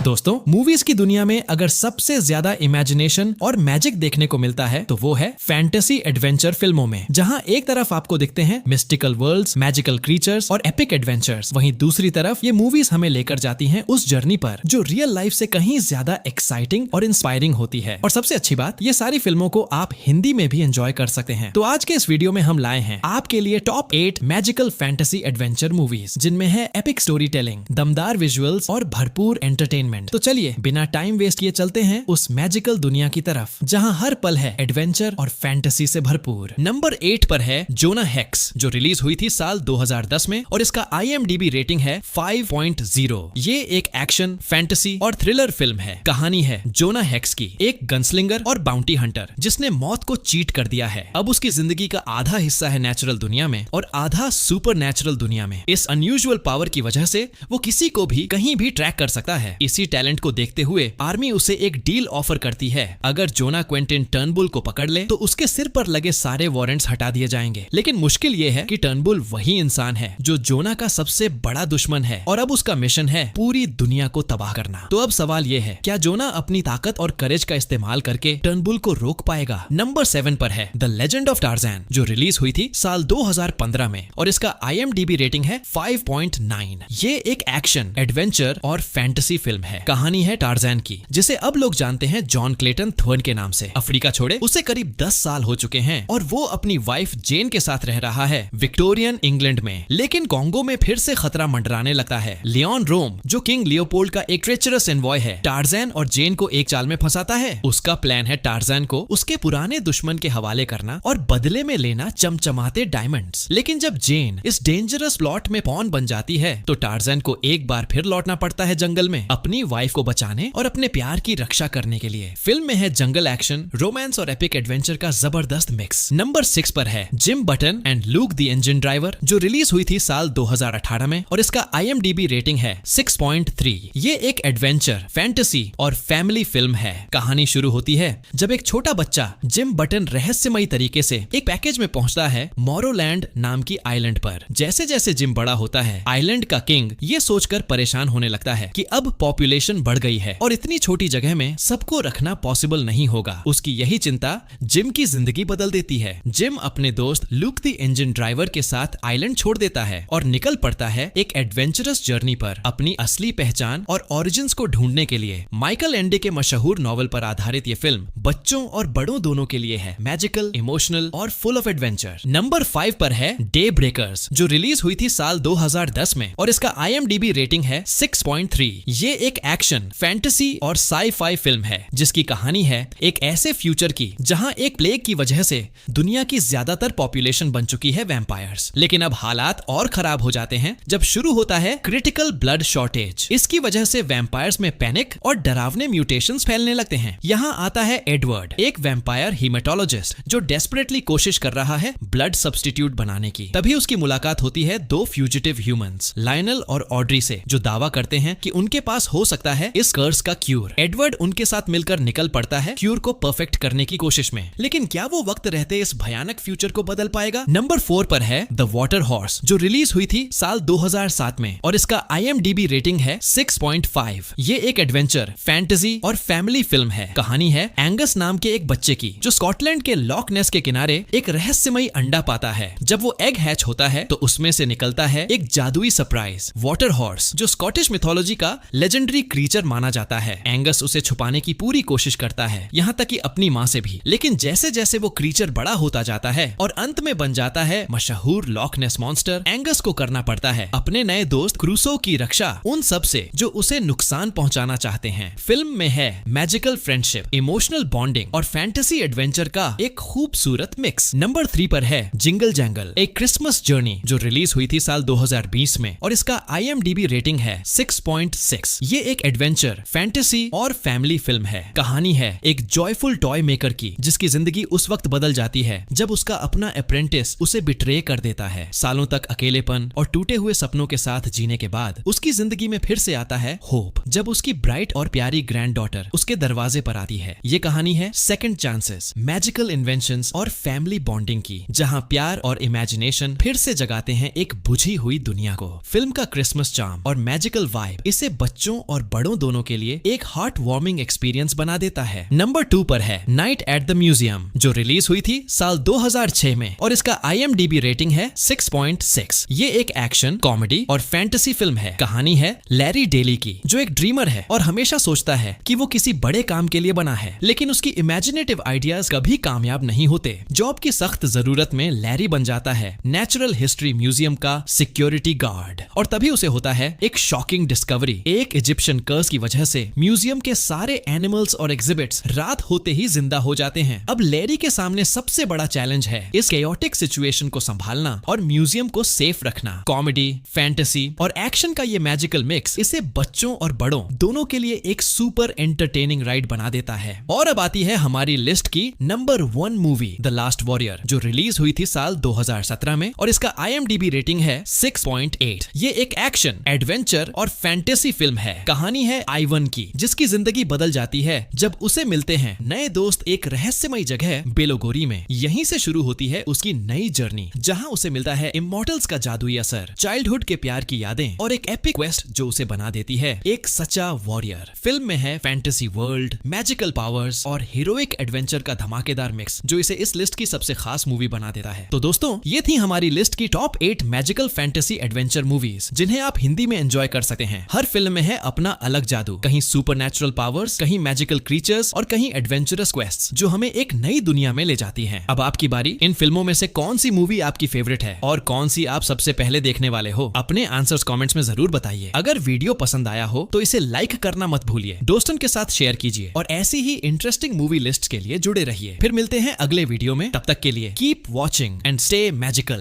दोस्तों, मूवीज की दुनिया में अगर सबसे ज्यादा इमेजिनेशन और मैजिक देखने को मिलता है तो वो है फैंटेसी एडवेंचर फिल्मों में, जहां एक तरफ आपको दिखते हैं मिस्टिकल वर्ल्ड्स, मैजिकल क्रीचर्स और एपिक एडवेंचर्स, वहीं दूसरी तरफ ये मूवीज हमें लेकर जाती हैं उस जर्नी पर जो रियल लाइफ से कहीं ज्यादा एक्साइटिंग और इंस्पायरिंग होती है। और सबसे अच्छी बात, ये सारी फिल्मों को आप हिंदी में भी एंजॉय कर सकते हैं। तो आज के इस वीडियो में हम लाए हैं आपके लिए top 8 magical fantasy adventure movies, जिनमें है एपिक स्टोरी टेलिंग, दमदार विजुअल्स और भरपूर एंटरटेनमेंट। तो चलिए बिना टाइम वेस्ट किए चलते हैं उस मैजिकल दुनिया की तरफ जहां हर पल है एडवेंचर और फैंटेसी से भरपूर। नंबर 8 पर है जोना हेक्स, जो रिलीज हुई थी साल 2010 में और इसका IMDb रेटिंग है 5.0। ये एक एक्शन, फैंटेसी और थ्रिलर फिल्म है। कहानी है जोना हेक्स की, एक गनस्लिंगर और बाउंटी हंटर जिसने मौत को चीट कर दिया है। अब उसकी जिंदगी का आधा हिस्सा है नेचुरल दुनिया में और आधा सुपर नेचुरल दुनिया में। इस अनयूजुअल पावर की वजह से वो किसी को भी कहीं भी ट्रैक कर सकता है। इसी टैलेंट को देखते हुए आर्मी उसे एक डील ऑफर करती है। अगर जोना क्वेंटिन टर्नबुल को पकड़ ले तो उसके सिर पर लगे सारे वारंट्स हटा दिए जाएंगे। लेकिन मुश्किल ये है कि टर्नबुल वही इंसान है जो जोना का सबसे बड़ा दुश्मन है और अब उसका मिशन है पूरी दुनिया को तबाह करना। तो अब सवाल ये है, क्या जोना अपनी ताकत और करेज का इस्तेमाल करके टर्नबुल को रोक पाएगा? नंबर 7 पर है द लेजेंड ऑफ टार्ज़न, जो रिलीज हुई थी साल 2015 में और इसका IMDb रेटिंग है 5.9। ये एक एक्शन, एडवेंचर और फैंटेसी फिल्म है। कहानी है टार्ज़न की, जिसे अब लोग जानते हैं जॉन क्लेटन थर्न के नाम से। अफ्रीका छोड़े उसे करीब 10 साल हो चुके हैं और वो अपनी वाइफ जेन के साथ रह रहा है विक्टोरियन इंग्लैंड में। लेकिन कॉन्गो में फिर से खतरा मंडराने लगता है। लियोन रोम, जो किंग लियोपोल्ड का एक ट्रेचरस एनवॉय है, टार्ज़न और जेन को एक चाल में फंसाता है। उसका प्लान है टार्ज़न को उसके पुराने दुश्मन के हवाले करना और बदले में लेना चमचमाते डायमंड्स। लेकिन जब जेन इस डेंजरस प्लॉट में पॉन बन जाती है तो टार्ज़न को एक बार फिर लौटना पड़ता है जंगल में अपनी वाइफ को बचाने और अपने प्यार की रक्षा करने के लिए। फिल्म में है जंगल एक्शन, रोमांस और एपिक एडवेंचर का जबरदस्त मिक्स। नंबर 6 पर है gym button and look the engine driver, जो रिलीज हुई थी साल 2018 में और इसका IMDb रेटिंग है 6.3। ये एक एडवेंचर, फैंटेसी और फैमिली फिल्म है। कहानी शुरू होती है जब एक छोटा बच्चा जिम बटन रहस्यमयी तरीके से एक पैकेज में पहुंचता है मोरोलैंड नाम की आइलैंड पर। जैसे जैसे जिम बड़ा होता है, आइलैंड का किंग ये सोचकर परेशान होने लगता है कि अब पॉपुलेशन बढ़ गई है और इतनी छोटी जगह में सबको रखना पॉसिबल नहीं होगा। उसकी यही चिंता जिम की जिंदगी बदल देती है। जिम अपने दोस्त लूक द इंजन ड्राइवर के साथ आइलैंड छोड़ देता है और निकल पड़ता है एक एडवेंचरस जर्नी पर अपनी असली पहचान और ओरिजिन्स को ढूंढने के लिए। माइकल एंडे के मशहूर नॉवल पर आधारित ये फिल्म बच्चों और बड़ों दोनों के लिए है, मैजिकल, इमोशनल और फुल ऑफ एडवेंचर। नंबर 5 पर है डे ब्रेकर्स, जो रिलीज हुई थी साल 2010 में और इसका IMDb रेटिंग है 6.3। ये एक एक्शन, फैंटेसी और साई-फाई फिल्म है जिसकी कहानी है एक ऐसे फ्यूचर की जहां एक प्लेग की वजह से दुनिया की ज्यादातर पॉपुलेशन बन चुकी है वैम्पायर्स। लेकिन अब हालात और खराब हो जाते हैं जब शुरू होता है क्रिटिकल ब्लड शॉर्टेज। इसकी वजह से वैम्पायर्स में पैनिक और डरावने म्यूटेशंस फैलने लगते हैं। यहाँ आता है एडवर्ड, एक वैम्पायर हीमेटोलॉजिस्ट जो डेस्परेटली कोशिश कर रहा है ब्लड सब्स्टिट्यूट बनाने की। तभी उसकी मुलाकात होती है दो फ्यूजिटिव ह्यूमंस, लायनल और ऑड्री से, जो दावा करते हैं कि उनके पास हो सकता है इस कर्स का क्यूर। एडवर्ड उनके साथ मिलकर निकल पड़ता है क्यूर को परफेक्ट करने की कोशिश में। लेकिन क्या वो वक्त रहते इस भयानक फ्यूचर को बदल पाएगा? नंबर 4 पर है द वाटर हॉर्स, जो रिलीज हुई थी साल 2007 में और इसका IMDb रेटिंग है 6.5। ये एक एडवेंचर, फैंटेसी और फैमिली फिल्म है। कहानी है एंगस नाम के एक बच्चे की जो स्कॉटलैंड के लॉक नेस के किनारे एक रहस्यमयी अंडा पाता है। जब वो एग हैच होता है तो उसमें से निकलता है एक जादुई सरप्राइज, वाटर हॉर्स, जो स्कॉटिश मिथोलॉजी का लेजेंडरी क्रीचर माना जाता है। एंगस उसे छुपाने की पूरी कोशिश करता है, यहाँ तक कि अपनी माँ से भी। लेकिन जैसे जैसे वो क्रीचर बड़ा होता जाता है और अंत में बन जाता है मशहूर लॉक नेस मॉन्स्टर, एंगस को करना पड़ता है अपने नए दोस्त क्रूसो की रक्षा उन सब से जो उसे नुकसान पहुंचाना चाहते हैं। फिल्म में है मैजिकल फ्रेंडशिप, इमोशनल बॉन्डिंग और फैंटेसी एडवेंचर का एक खूबसूरत मिक्स। नंबर 3 पर है जिंगल जैंगल, एक क्रिसमस जर्नी, जो रिलीज हुई थी साल 2020 में और इसका IMDb रेटिंग है 6.6। ये एक एडवेंचर, फैंटेसी और फैमिली फिल्म है। कहानी है एक जॉयफुल टॉय मेकर की जिसकी जिंदगी उस वक्त बदल जाती है जब उसका अपना अप्रेंटिस उसे बिट्रे कर देता है। सालों तक अकेलेपन और टूटे हुए सपनों के साथ जीने के बाद उसकी जिंदगी में फिर से आता है होप जब उसकी ब्राइट और प्यारी ग्रैंड डॉटर उसके दरवाजे पर आती है। ये कहानी है सेकंड चांसेस, मैजिकल इन्वेंशंस और फैमिली बॉन्डिंग की, जहां प्यार और इमेजिनेशन फिर से जगाते हैं एक बुझी हुई दुनिया को। फिल्म का क्रिसमस चार्म और मैजिकल वाइब इसे बच्चों और बड़ों दोनों के लिए एक हार्ट वार्मिंग एक्सपीरियंस बना देता है। नंबर 2 पर है नाइट एट द म्यूजियम, जो रिलीज हुई थी साल 2006 में और इसका IMDb रेटिंग है 6.6। ये एक एक्शन, कॉमेडी और फैंटेसी फिल्म है। कहानी है लैरी डेली की, जो एक ड्रीमर है और हमेशा सोचता है कि वो किसी बड़े काम के लिए बना है, लेकिन उसकी इमेजिनेटिव आइडियाज कभी कामयाब नहीं होते। जॉब की सख्त जरूरत में लैरी बन जाता है नेचुरल हिस्ट्री म्यूजियम का सिक्योरिटी गार्ड, और तभी उसे होता है एक शॉकिंग डिस्कवरी। एक इजिप्शियन कर्स की वजह से म्यूजियम के सारे एनिमल्स और एग्जिबिट्स रात होते ही जिंदा हो जाते हैं। अब लैरी के सामने सबसे बड़ा चैलेंज है इस केओटिक सिचुएशन को संभालना और म्यूजियम को सेफ रखना। कॉमेडी, फैंटेसी और एक्शन का ये मैजिकल मिक्स इसे बच्चों और बड़ों दोनों के लिए एक सुपर एंटरटेनिंग राइड बना देता है। और अब आती है हमारी लिस्ट की number 1 movie the last warrior, जो रिलीज हुई थी साल 2017 में और इसका IMDb रेटिंग है 6.8। ये एक एक्शन, एडवेंचर और फैंटेसी फिल्म है। कहानी है आइवन की, जिसकी जिंदगी बदल जाती है जब उसे मिलते हैं नए दोस्त एक रहस्यमयी जगह बेलोगोरी में। यहीं से शुरू होती है उसकी नई जर्नी, जहां उसे मिलता है इमॉर्टल्स का जादुई असर, चाइल्डहुड के प्यार की यादें और एक एपिक क्वेस्ट जो उसे बना देती है एक सच्चा वॉरियर। फिल्म में है फैंटेसी वर्ल्ड, मैजिकल पावर्स और हीरोइक एडवेंचर का धमाकेदार मिक्स, जो इसे इस लिस्ट की सबसे खास मूवी बना देता है। तो दोस्तों, ये थी हमारी लिस्ट की top 8 magical fantasy adventure movies, जिन्हें आप हिंदी में एंजॉय कर सकते हैं। हर फिल्म में है अपना अलग जादू, कहीं सुपरनैचुरल पावर्स, कहीं मैजिकल क्रीचर्स और कहीं एडवेंचरस क्वेस्ट्स, जो हमें एक नई दुनिया में ले जाती हैं। अब आपकी बारी। इन फिल्मों में से कौन सी मूवी आपकी फेवरेट है और कौन सी आप सबसे पहले देखने वाले हो? अपने आंसर्स कमेंट्स में जरूर बताइए। अगर वीडियो पसंद आया हो तो इसे लाइक करना मत भूलिए, दोस्तों के साथ शेयर कीजिए और ऐसी ही इंटरेस्टिंग मूवी लिस्ट के लिए जुड़े रहिए। फिर मिलते हैं अगले वीडियो में, तब तक के लिए keep watching and stay magical.